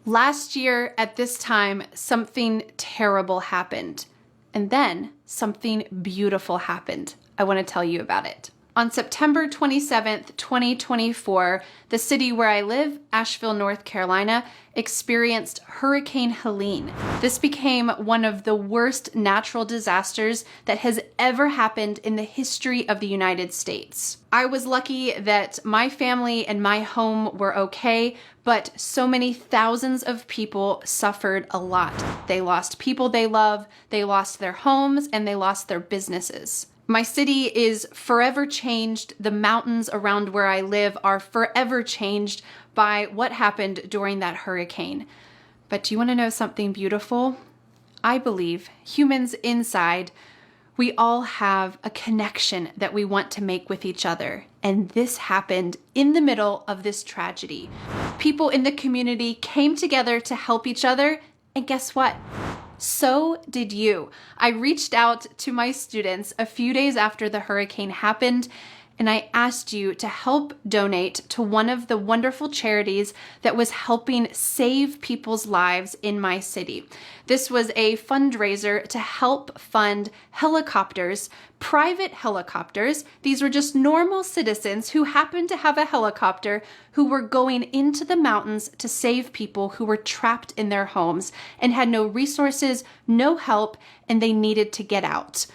Last year at this time, something terrible happened. And then something beautiful happened. I want to tell you about it. On September 27th, 2024, the city where I live, Asheville, North Carolina, experienced Hurricane Helene. This became one of the worst natural disasters that has ever happened in the history of the United States. I was lucky that my family and my home were okay, but so many thousands of people suffered a lot. They lost people they love, they lost their homes, and they lost their businesses. My city is forever changed. The mountains around where I live are forever changed by what happened during that hurricane. But do you want to know something beautiful? I believe humans inside, we all have a connection that we want to make with each other. And this happened in the middle of this tragedy. People in the community came together to help each other. And guess what? So did you. I reached out to my students a few days after the hurricane happened, and I asked you to help donate to one of the wonderful charities that was helping save people's lives in my city. This was a fundraiser to help fund helicopters, private helicopters. These were just normal citizens who happened to have a helicopter who were going into the mountains to save people who were trapped in their homes and had no resources, no help, and they needed to get out.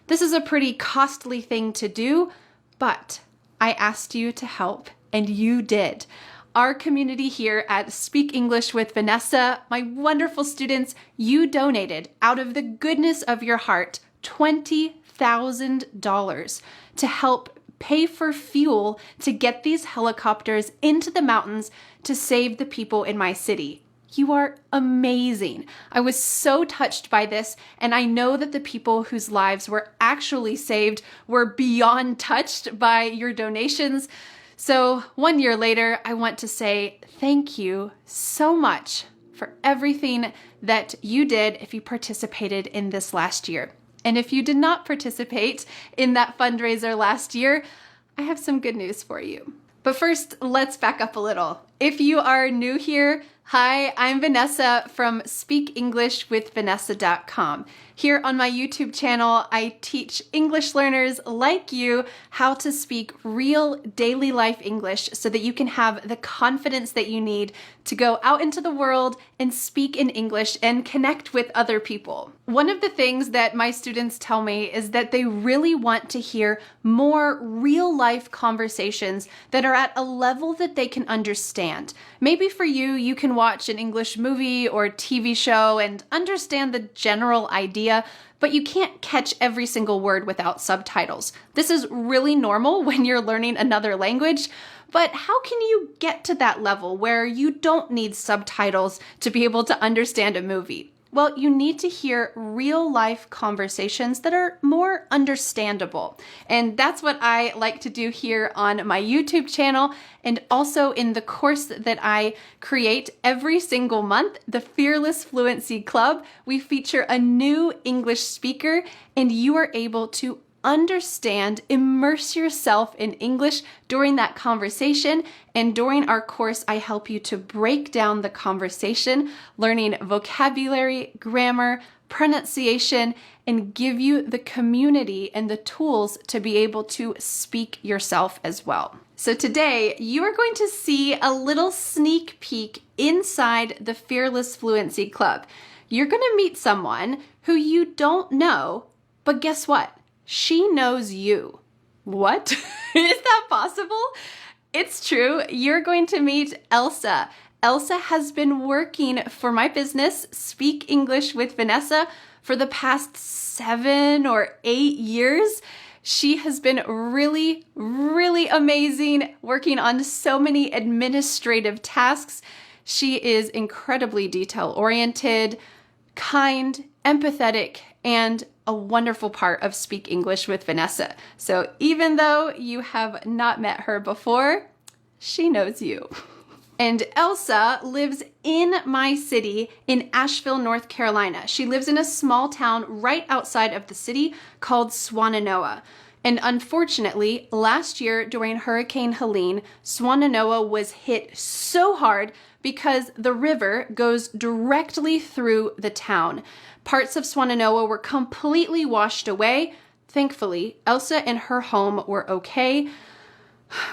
This is a pretty costly thing to do, but I asked you to help, and you did. Our community here at Speak English with Vanessa, my wonderful students, you donated out of the goodness of your heart $20,000 to help pay for fuel to get these helicopters into the mountains to save the people in my city. You are amazing. I was so touched by this, and I know that the people whose lives were actually saved were beyond touched by your donations. So 1 year later, I want to say thank you so much for everything that you did if you participated in this last year. And if you did not participate in that fundraiser last year, I have some good news for you. But first, let's back up a little. If you are new here, hi, I'm Vanessa from SpeakEnglishWithVanessa.com. Here on my YouTube channel, I teach English learners like you how to speak real daily life English so that you can have the confidence that you need to go out into the world and speak in English and connect with other people. One of the things that my students tell me is that they really want to hear more real life conversations that are at a level that they can understand. Maybe for you, you can watch an English movie or TV show and understand the general idea, but you can't catch every single word without subtitles. This is really normal when you're learning another language, but how can you get to that level where you don't need subtitles to be able to understand a movie? Well, you need to hear real life conversations that are more understandable. And that's what I like to do here on my YouTube channel and also in the course that I create every single month, the Fearless Fluency Club. We feature a new English speaker and you are able to understand, immerse yourself in English during that conversation. And during our course, I help you to break down the conversation, learning vocabulary, grammar, pronunciation, and give you the community and the tools to be able to speak yourself as well. So today, you are going to see a little sneak peek inside the Fearless Fluency Club. You're going to meet someone who you don't know, but guess what? She knows you. What? Is that possible? It's true. You're going to meet Elsa. Elsa has been working for my business, Speak English with Vanessa, for the past 7 or 8 years. She has been really, really amazing, working on so many administrative tasks. She is incredibly detail-oriented, kind, empathetic, and a wonderful part of Speak English with Vanessa. So even though you have not met her before, she knows you. And Elsa lives in my city in Asheville, North Carolina. She lives in a small town right outside of the city called Swannanoa. And unfortunately, last year during Hurricane Helene, Swannanoa was hit so hard because the river goes directly through the town. Parts of Swannanoa were completely washed away. Thankfully, Elsa and her home were okay,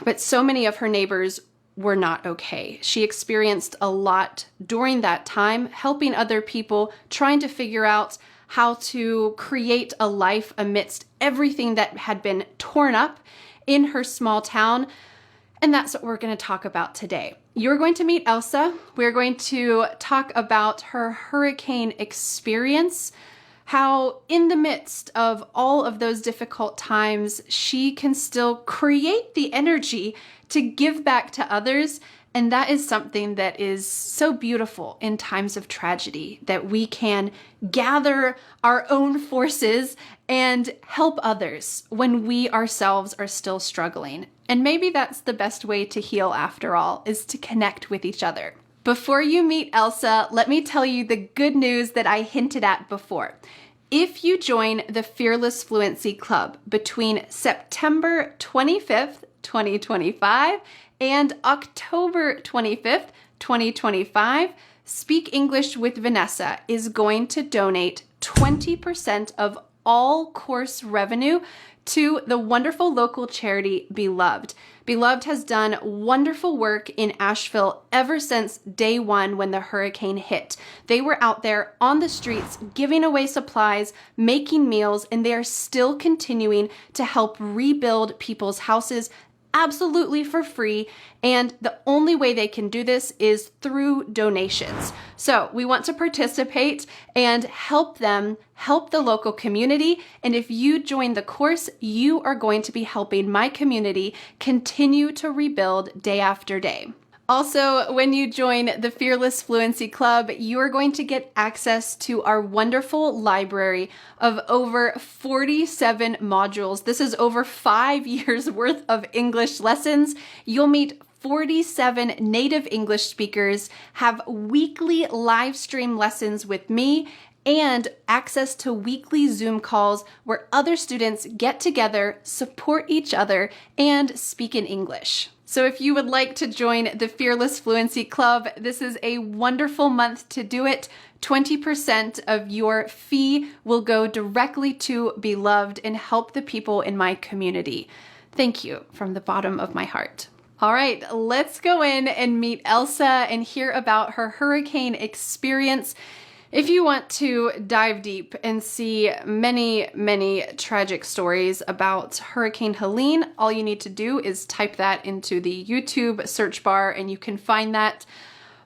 but so many of her neighbors were not okay. She experienced a lot during that time, helping other people, trying to figure out how to create a life amidst everything that had been torn up in her small town. And that's what we're going to talk about today. You're going to meet Elsa. We're going to talk about her hurricane experience, how in the midst of all of those difficult times, she can still create the energy to give back to others. And that is something that is so beautiful in times of tragedy, that we can gather our own forces and help others when we ourselves are still struggling. And maybe that's the best way to heal after all, is to connect with each other. Before you meet Elsa, let me tell you the good news that I hinted at before. If you join the Fearless Fluency Club between September 25th, 2025 and October 25th, 2025, Speak English with Vanessa is going to donate 20% of all course revenue to the wonderful local charity Beloved. Beloved has done wonderful work in Asheville ever since day one when the hurricane hit. They were out there on the streets giving away supplies, making meals, and they are still continuing to help rebuild people's houses absolutely for free. And the only way they can do this is through donations. So we want to participate and help them, help the local community. And if you join the course, you are going to be helping my community continue to rebuild day after day. Also, when you join the Fearless Fluency Club, you are going to get access to our wonderful library of over 47 modules. This is over 5 years worth of English lessons. You'll meet 47 native English speakers, have weekly live stream lessons with me, and access to weekly Zoom calls where other students get together, support each other, and speak in English. So if you would like to join the Fearless Fluency Club, this is a wonderful month to do it. 20% of your fee will go directly to Beloved and help the people in my community. Thank you from the bottom of my heart. All right, let's go in and meet Elsa and hear about her hurricane experience. If you want to dive deep and see many, many tragic stories about Hurricane Helene, all you need to do is type that into the YouTube search bar and you can find that.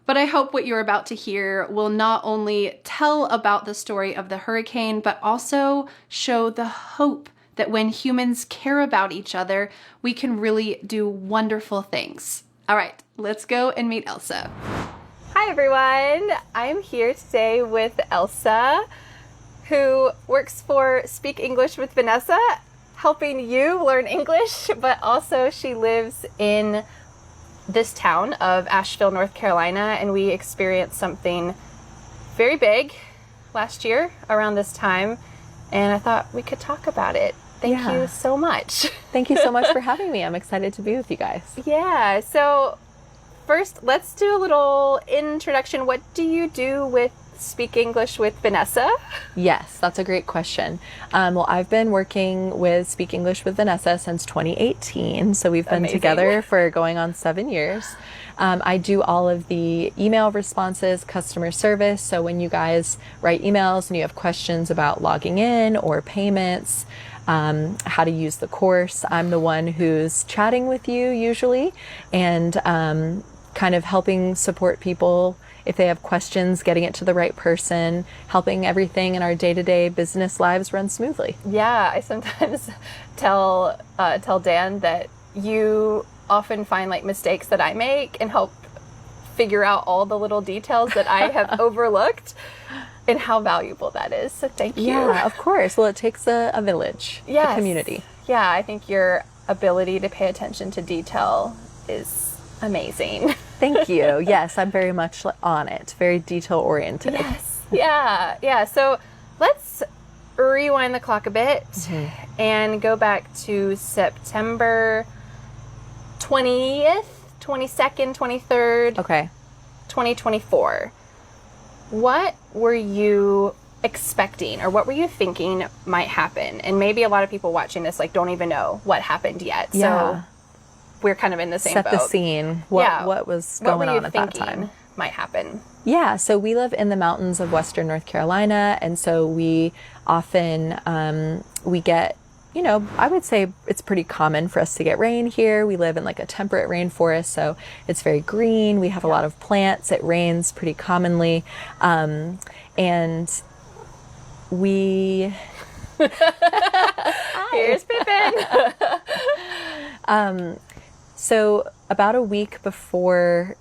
But I hope what you're about to hear will not only tell about the story of the hurricane, but also show the hope that when humans care about each other, we can really do wonderful things. All right, let's go and meet Elsa. Hi everyone, I'm here today with Elsa, who works for Speak English with Vanessa, helping you learn English, but also she lives in this town of Asheville, North Carolina, and we experienced something very big last year around this time, and I thought we could talk about it. Thank you so much. Thank you so much for having me. I'm excited to be with you guys. Yeah, so first, let's do a little introduction. What do you do with Speak English with Vanessa? Yes, that's a great question. Well, I've been working with Speak English with Vanessa since 2018. So we've been together for going on 7 years. I do all of the email responses, customer service. So when you guys write emails and you have questions about logging in or payments, how to use the course, I'm the one who's chatting with you usually and kind of helping support people if they have questions, getting it to the right person, helping everything in our day-to-day business lives run smoothly. Yeah, I sometimes tell Dan that you often find like mistakes that I make and help figure out all the little details that I have overlooked and how valuable that is. So thank you. Yeah, of course. Well, it takes a village, a community. Yeah, I think your ability to pay attention to detail is amazing. Thank you. Yes, I'm very much on it. Very detail oriented. Yes. Yeah. So let's rewind the clock a bit and go back to September 20th, 22nd, 23rd, Okay. 2024. What were you expecting, or what were you thinking might happen? And maybe a lot of people watching this like don't even know what happened yet. Yeah. So we're kind of in the same Set boat. the scene. What was going on at that time? Might happen? Yeah, so we live in the mountains of Western North Carolina, and so we often we get, you know, I would say it's pretty common for us to get rain here. We live in like a temperate rainforest, so it's very green. We have a lot of plants. It rains pretty commonly, and we. Here's Pippin. So about a week before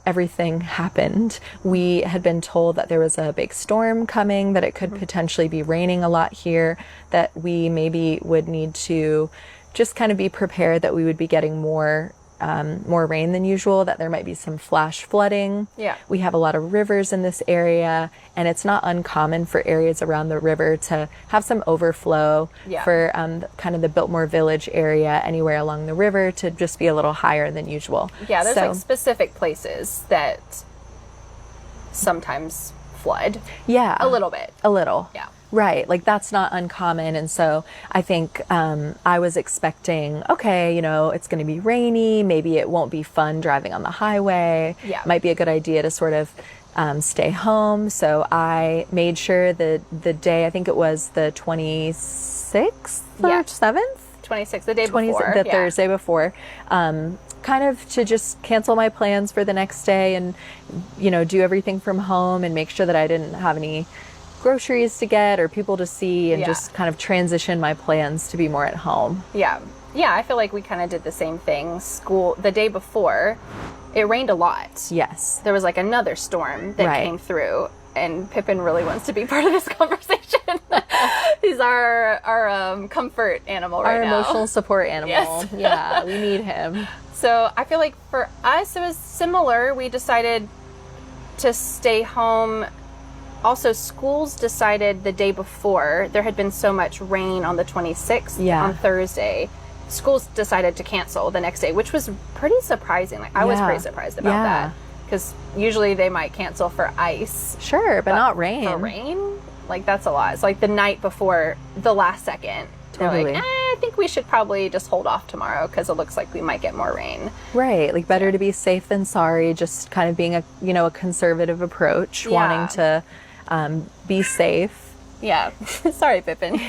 everything happened, we had been told that there was a big storm coming, that it could potentially be raining a lot here, that we maybe would need to just kind of be prepared that we would be getting more rain than usual, that there might be some flash flooding. Yeah. We have a lot of rivers in this area, and it's not uncommon for areas around the river to have some overflow. Yeah. For kind of the Biltmore Village area, anywhere along the river, to just be a little higher than usual. Yeah, there's like specific places that sometimes flood. Yeah. A little bit. A little. Yeah. Right. Like that's not uncommon. And so I think I was expecting, okay, you know, it's going to be rainy. Maybe it won't be fun driving on the highway. Yeah. Might be a good idea to sort of stay home. So I made sure that the day, I think it was the 26th or 7th? 26th, the day before. The Thursday before. Kind of to just cancel my plans for the next day and, you know, do everything from home and make sure that I didn't have any groceries to get or people to see, and just kind of transition my plans to be more at home. Yeah. Yeah, I feel like we kind of did the same thing. School, the day before, it rained a lot. Yes. There was like another storm that came through, and Pippin really wants to be part of this conversation. He's our comfort animal right now. Our emotional support animal. Yes. Yeah, we need him. So I feel like for us, it was similar. We decided to stay home. Also, schools decided the day before, there had been so much rain on the 26th on Thursday. Schools decided to cancel the next day, which was pretty surprising. Like I was pretty surprised about that, because usually they might cancel for ice. Sure, but not rain. For rain? Like that's a lot. It's like the night before, the last second. Totally. They're like, I think we should probably just hold off tomorrow because it looks like we might get more rain. Right. Like better to be safe than sorry, just kind of being a, you know, a conservative approach, wanting to be safe. Yeah. Sorry, Pippin.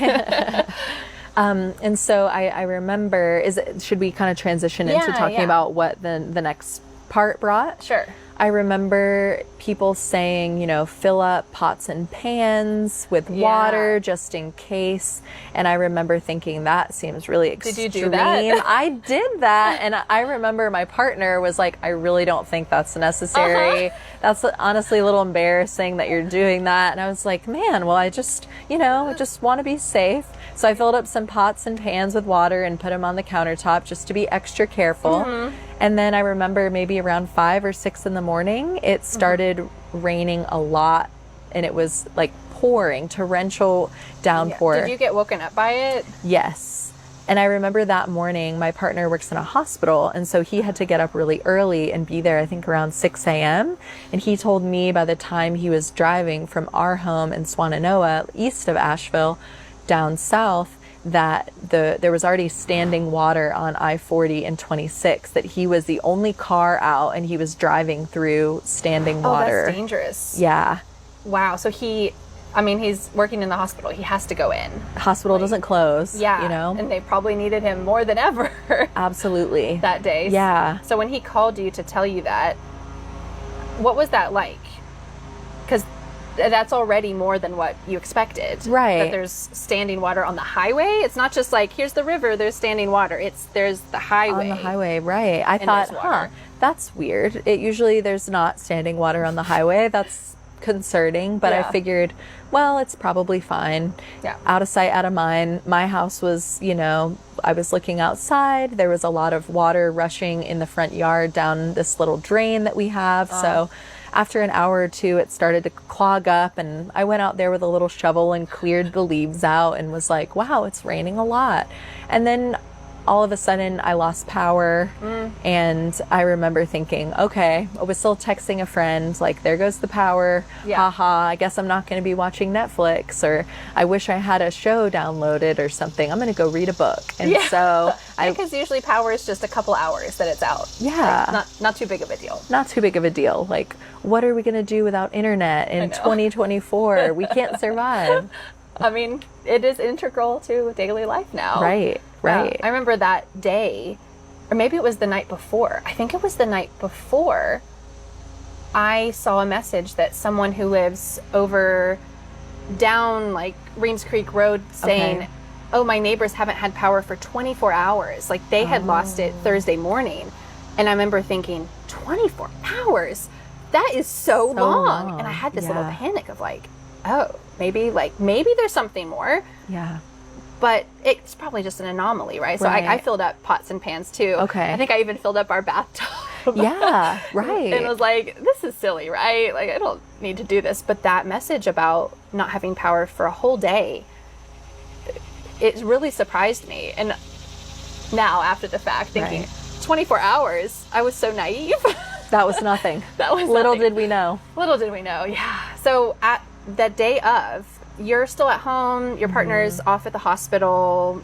And so I remember, should we kind of transition into talking about what the next part brought? Sure. I remember people saying, you know, fill up pots and pans with water just in case. And I remember thinking that seems really extreme. Did you do that? I did that. And I remember my partner was like, I really don't think that's necessary. That's honestly a little embarrassing that you're doing that. And I was like, man, well, I just, you know, I just want to be safe. So I filled up some pots and pans with water and put them on the countertop just to be extra careful. And then I remember maybe around 5 or 6 in the morning, it started raining a lot, and it was like pouring, torrential downpour. Did you get woken up by it? Yes. And I remember that morning, my partner works in a hospital, and so he had to get up really early and be there, I think, around 6 a.m. And he told me by the time he was driving from our home in Swannanoa, east of Asheville, down south, that there was already standing water on I-40 and 26, that he was the only car out and he was driving through standing water. Oh, that's dangerous. Yeah. Wow. So he's working in the hospital. He has to go in. Hospital doesn't close. Yeah. You know? And they probably needed him more than ever. Absolutely. That day. Yeah. So when he called you to tell you that, what was that like? Because that's already more than what you expected. Right. That there's standing water on the highway. It's not just like, here's the river, there's standing water. There's the highway. On the highway, right. I thought, that's weird. Usually there's not standing water on the highway. That's concerning, but I figured, well, it's probably fine. Yeah. Out of sight, out of mind. My house was, you know, I was looking outside. There was a lot of water rushing in the front yard down this little drain that we have. So after an hour or two, it started to clog up, and I went out there with a little shovel and cleared the leaves out and was like, wow, it's raining a lot. And then all of a sudden I lost power, and I remember thinking, okay, I was still texting a friend, like, there goes the power. Haha, I guess I'm not going to be watching Netflix, or I wish I had a show downloaded or something. I'm going to go read a book. And so because usually power is just a couple hours that it's out. Yeah. Like, not too big of a deal. Not too big of a deal. Like, what are we going to do without internet in 2024? We can't survive. I mean, it is integral to daily life now. Right. I remember that day, or maybe it was the night before. I think it was the night before. I saw a message that someone who lives over down like Reams Creek Road saying, oh, my neighbors haven't had power for 24 hours. Like, they had lost it Thursday morning. And I remember thinking, 24 hours? That is so long. And I had this little panic of like, oh, maybe there's something more. Yeah. But it's probably just an anomaly, right? So I filled up pots and pans too. Okay. I think I even filled up our bathtub. Yeah, right. And was like, this is silly, right? Like, I don't need to do this. But that message about not having power for a whole day, it really surprised me. And now, after the fact, thinking, 24 hours, I was so naive. That was nothing. Little did we know. Little did we know, yeah. So at the day of, you're still at home, your partner's off at the hospital,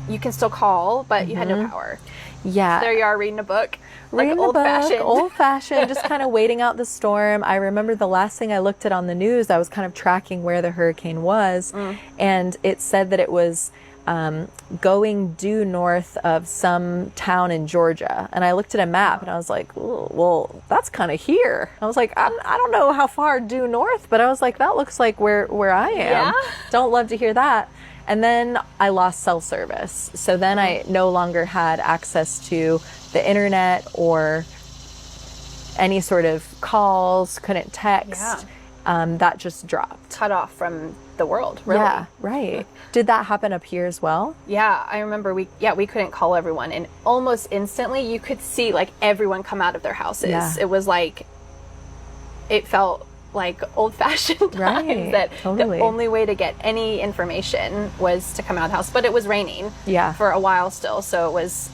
you can still call, but you had no power. Yeah. So there you are reading a book. Reading like old fashioned, just kind of waiting out the storm. I remember the last thing I looked at on the news, I was kind of tracking where the hurricane was, and it said that it was going due north of some town in Georgia. And I looked at a map and I was like, ooh, well, that's kind of here. I was like, I don't know how far due north, but I was like, that looks like where I am. Yeah. Don't love to hear that. And then I lost cell service. So then I no longer had access to the internet or any sort of calls, couldn't text. That just dropped. Cut off from the world, really. Yeah, right. Did that happen up here as well? Yeah, I remember we couldn't call everyone, and almost instantly you could see like everyone come out of their houses. Yeah. It was like, it felt like old-fashioned times that the only way to get any information was to come out of the house. But it was raining for a while still, so it was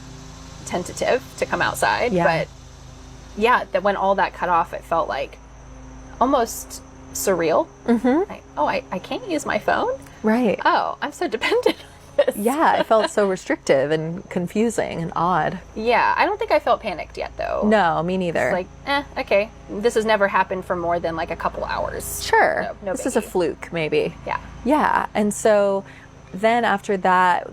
tentative to come outside. But yeah, that when all that cut off, it felt like almost surreal. Like, oh, I can't use my phone? Right. Oh, I'm so dependent on this. Yeah, it felt so restrictive and confusing and odd. Yeah, I don't think I felt panicked yet, though. No, me neither. It's like, okay, this has never happened for more than like a couple hours. Sure. No This is a fluke, maybe. Yeah. Yeah, and so then after that,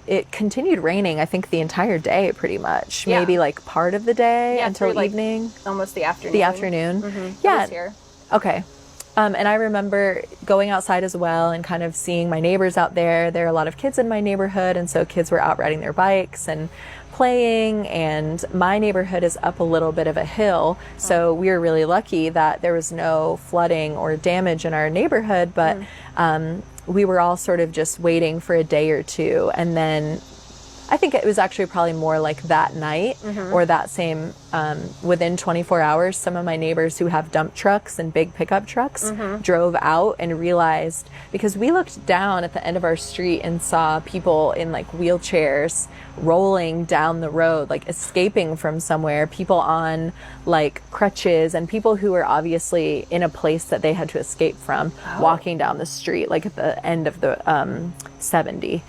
it continued raining, I think, the entire day pretty much. Yeah. Maybe like part of the day until through, like, evening. Almost the afternoon. The afternoon. It Yeah. was here. Okay. And I remember going outside as well and kind of seeing my neighbors out there. There are a lot of kids in my neighborhood, and so kids were out riding their bikes and playing, and my neighborhood is up a little bit of a hill, so we were really lucky that there was no flooding or damage in our neighborhood, but we were all sort of just waiting for a day or two, and then I think it was actually probably more like that night or that same, within 24 hours, some of my neighbors who have dump trucks and big pickup trucks drove out and realized, because we looked down at the end of our street and saw people in like wheelchairs rolling down the road, like escaping from somewhere, people on like crutches, and people who were obviously in a place that they had to escape from, walking down the street, like at the end of the 70.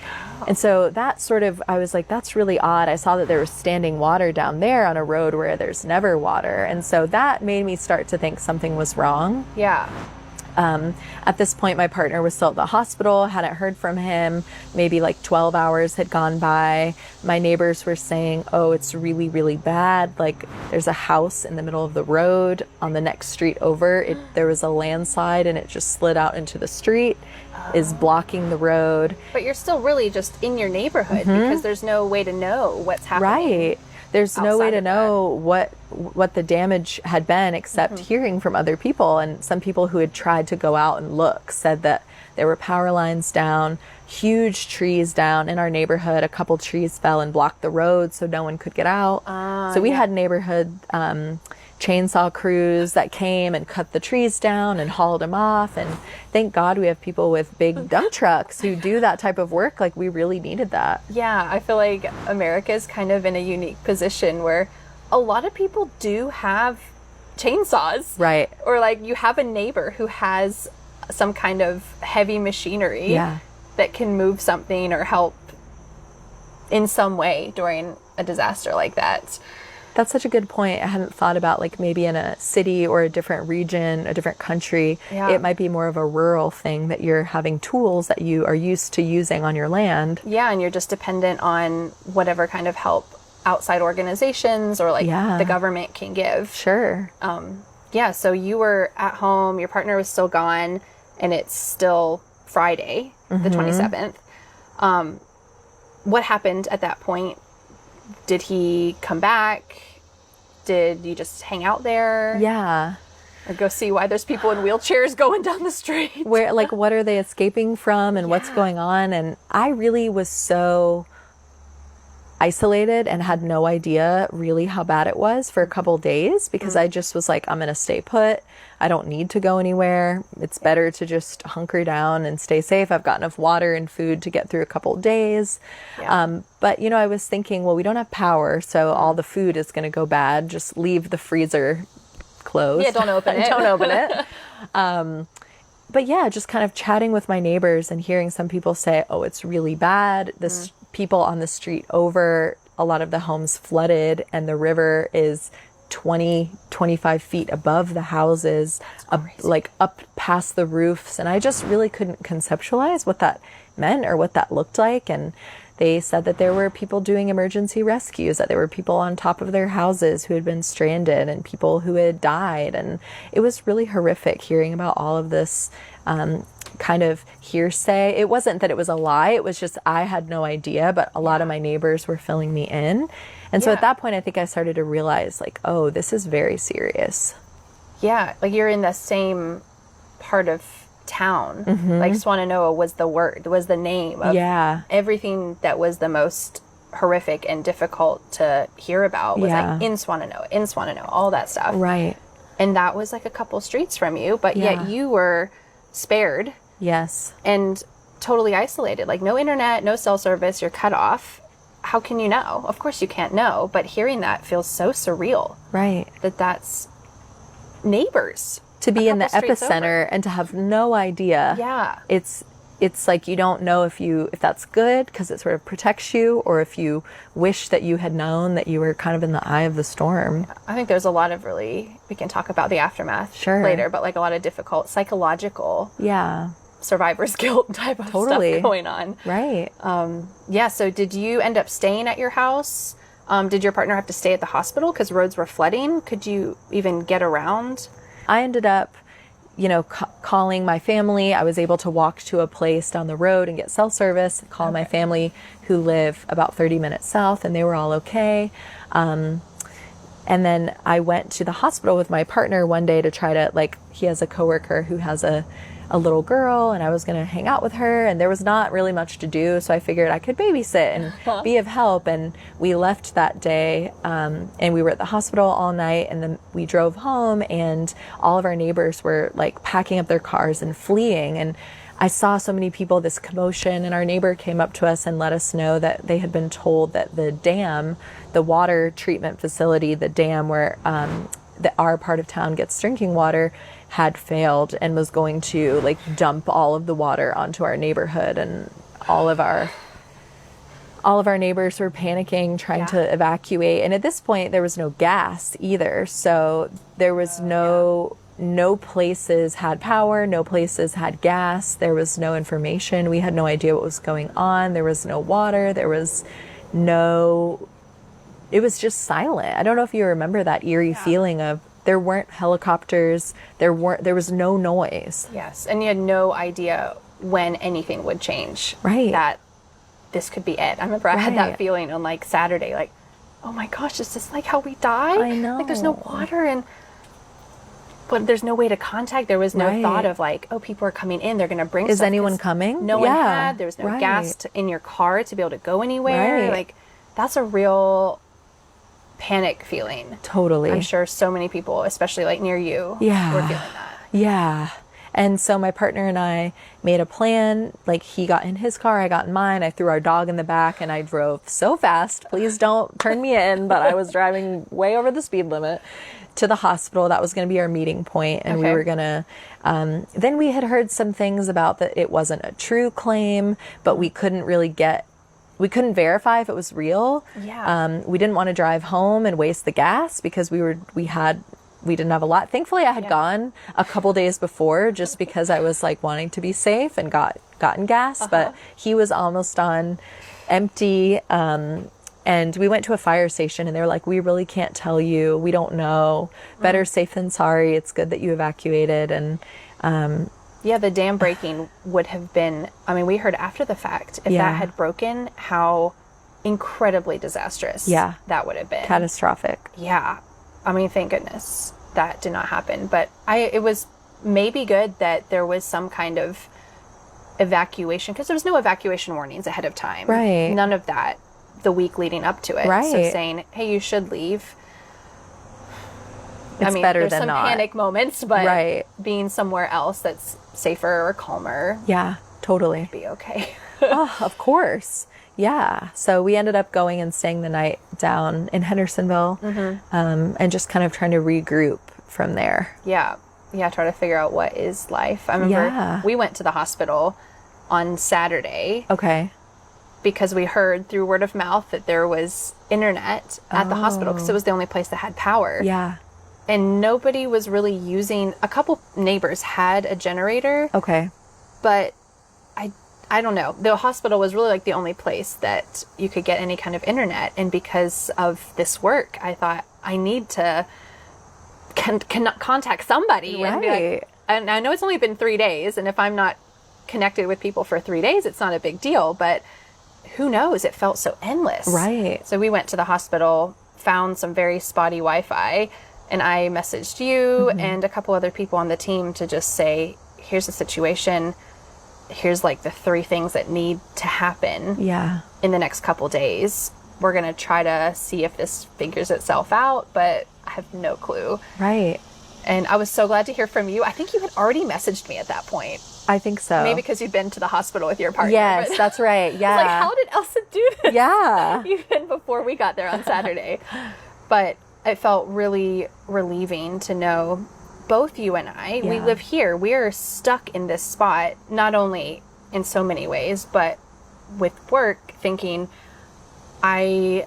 And so that sort of, I was like, that's really odd. I saw that there was standing water down there on a road where there's never water. And so that made me start to think something was wrong. Yeah. At this point, my partner was still at the hospital, hadn't heard from him. Maybe like 12 hours had gone by. My neighbors were saying, oh, it's really, really bad. Like, there's a house in the middle of the road on the next street over. There was a landslide and it just slid out into the street, is blocking the road. But you're still really just in your neighborhood because there's no way to know what's happening. Right. There's no way to know what the damage had been except hearing from other people. And some people who had tried to go out and look said that there were power lines down, huge trees down in our neighborhood. A couple trees fell and blocked the road so no one could get out. So we had neighborhood chainsaw crews that came and cut the trees down and hauled them off. And thank God we have people with big dump trucks who do that type of work. Like, we really needed that. Yeah, I feel like America is kind of in a unique position where a lot of people do have chainsaws. Right. Or like you have a neighbor who has some kind of heavy machinery that can move something or help in some way during a disaster like that. That's such a good point. I hadn't thought about, like, maybe in a city or a different region, a different country, it might be more of a rural thing that you're having tools that you are used to using on your land. Yeah, and you're just dependent on whatever kind of help outside organizations or like the government can give. Sure. Yeah, so you were at home, your partner was still gone, and it's still Friday, the 27th. What happened at that point? Did he come back? Did you just hang out there? Yeah. Or go see why there's people in wheelchairs going down the street? Where, like, what are they escaping from and what's going on? And I really was so isolated and had no idea really how bad it was for a couple days, because I just was like, I'm going to stay put. I don't need to go anywhere. It's better to just hunker down and stay safe. I've got enough water and food to get through a couple days. But, you know, I was thinking, well, we don't have power, so all the food is going to go bad. Just leave the freezer closed. Yeah, don't open it. Don't open it. But yeah, just kind of chatting with my neighbors and hearing some people say, oh, it's really bad. This people on the street over, a lot of the homes flooded, and the river is 25 feet above the houses, like up past the roofs. And I just really couldn't conceptualize what that meant or what that looked like. And they said that there were people doing emergency rescues, that there were people on top of their houses who had been stranded and people who had died. And it was really horrific hearing about all of this kind of hearsay. It wasn't that it was a lie. It was just I had no idea, but a lot of my neighbors were filling me in. And so at that point, I think I started to realize, like, oh, this is very serious. Yeah, like you're in the same part of town. Like Swannanoa was the name of everything that was the most horrific and difficult to hear about was like in Swannanoa, all that stuff. Right. And that was like a couple streets from you, but yet you were spared. Yes. And totally isolated, like no internet, no cell service, you're cut off. How can you know? Of course you can't know, but hearing that feels so surreal. Right. That's neighbors. To be in the epicenter and to have no idea. Yeah. It's like you don't know if that's good because it sort of protects you, or if you wish that you had known that you were kind of in the eye of the storm. I think there's a lot of we can talk about the aftermath later, but like a lot of difficult psychological survivor's guilt type of stuff going on. Right. So did you end up staying at your house? Did your partner have to stay at the hospital because roads were flooding? Could you even get around? I ended up, calling my family. I was able to walk to a place down the road and get cell service, call my family who live about 30 minutes south, and they were all okay. And then I went to the hospital with my partner one day to try to, he has a coworker who has a little girl, and I was going to hang out with her, and there was not really much to do, so I figured I could babysit and be of help. And we left that day, and we were at the hospital all night, and then we drove home, and all of our neighbors were packing up their cars and fleeing. And I saw so many people, this commotion, and our neighbor came up to us and let us know that they had been told that the dam, the water treatment facility, the dam where our part of town gets drinking water, had failed and was going to dump all of the water onto our neighborhood. And all of our neighbors were panicking, trying to evacuate. And at this point there was no gas either, so there was no places had power, no places had gas, there was no information, we had no idea what was going on, there was no water, it was just silent. I don't know if you remember that eerie feeling of there weren't helicopters, there was no noise. Yes, and you had no idea when anything would change. Right. That this could be it. I remember I had that feeling on Saturday, oh my gosh, is this how we die? I know. There's no water, but there's no way to contact. There was no thought of people are coming in, they're going to bring Is stuff, anyone coming? No one had. There was no gas in your car to be able to go anywhere. Right. That's a real panic feeling. Totally. I'm sure so many people, especially like near you, Yeah. were feeling that. Yeah. And so my partner and I made a plan. Like, he got in his car, I got in mine. I threw our dog in the back and I drove so fast. Please don't turn me in. But I was driving way over the speed limit to the hospital. That was going to be our meeting point. And we were going to, then we had heard some things about that it wasn't a true claim, but we couldn't verify if it was real. Yeah. We didn't want to drive home and waste the gas because we didn't have a lot. Thankfully, I had gone a couple days before just because I was like wanting to be safe and gotten gas, but he was almost on empty. And we went to a fire station and they were like, we really can't tell you. We don't know. Better safe than sorry. It's good that you evacuated. And, yeah, the dam breaking would have been, I mean, we heard after the fact, if that had broken, how incredibly disastrous that would have been. Catastrophic. Yeah. I mean, thank goodness that did not happen. But it was maybe good that there was some kind of evacuation, because there was no evacuation warnings ahead of time. Right. None of that the week leading up to it. Right. So saying, hey, you should leave. It's better there's than some not. panic moments, but being somewhere else that's safer or calmer. Yeah, totally. Be okay. Oh, of course. Yeah. So we ended up going and staying the night down in Hendersonville, and just kind of trying to regroup from there. Yeah. Yeah. Try to figure out what is life. I remember we went to the hospital on Saturday. Okay. Because we heard through word of mouth that there was internet at the hospital, because it was the only place that had power. Yeah. And nobody was really using, a couple neighbors had a generator. Okay. But I don't know. The hospital was really like the only place that you could get any kind of internet. And because of this work, I thought I need to contact somebody. Right. And be like, and I know it's only been 3 days. And if I'm not connected with people for 3 days, it's not a big deal. But who knows? It felt so endless. Right. So we went to the hospital, found some very spotty Wi-Fi. And I messaged you and a couple other people on the team to just say, here's the situation. Here's like the 3 things that need to happen in the next couple days. We're going to try to see if this figures itself out, but I have no clue. Right. And I was so glad to hear from you. I think you had already messaged me at that point. I think so. Maybe because you'd been to the hospital with your partner. Yes, but that's right. Yeah. I was like, how did Elsa do this? Yeah. Even before we got there on Saturday. But it felt really relieving to know both you and I, we live here. We are stuck in this spot, not only in so many ways, but with work, thinking I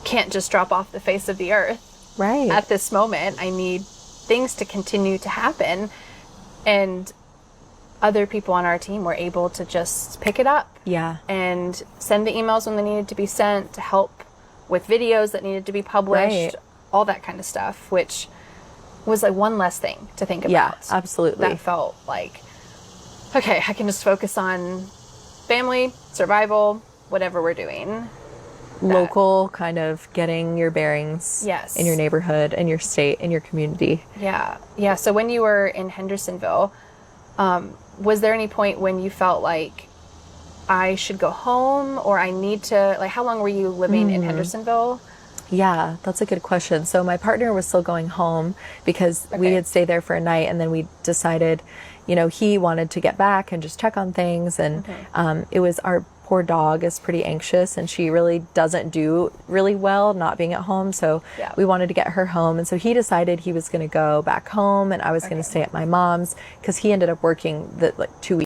can't just drop off the face of the earth. Right. At this moment, I need things to continue to happen. And other people on our team were able to just pick it up. Yeah. And send the emails when they needed to be sent, to help with videos that needed to be published, all that kind of stuff, which was like one less thing to think about. Yeah, absolutely. That felt like, okay, I can just focus on family, survival, whatever we're doing. Local, kind of getting your bearings Yes. in your neighborhood and your state and your community. Yeah. Yeah. So when you were in Hendersonville, was there any point when you felt like I should go home, or I need to, like, how long were you living in Hendersonville? Yeah, that's a good question. So my partner was still going home because we had stayed there for a night, and then we decided, you know, he wanted to get back and just check on things. And it was, our poor dog is pretty anxious and she really doesn't do really well not being at home. So we wanted to get her home. And so he decided he was going to go back home and I was going to stay at my mom's, because he ended up working the 2 weeks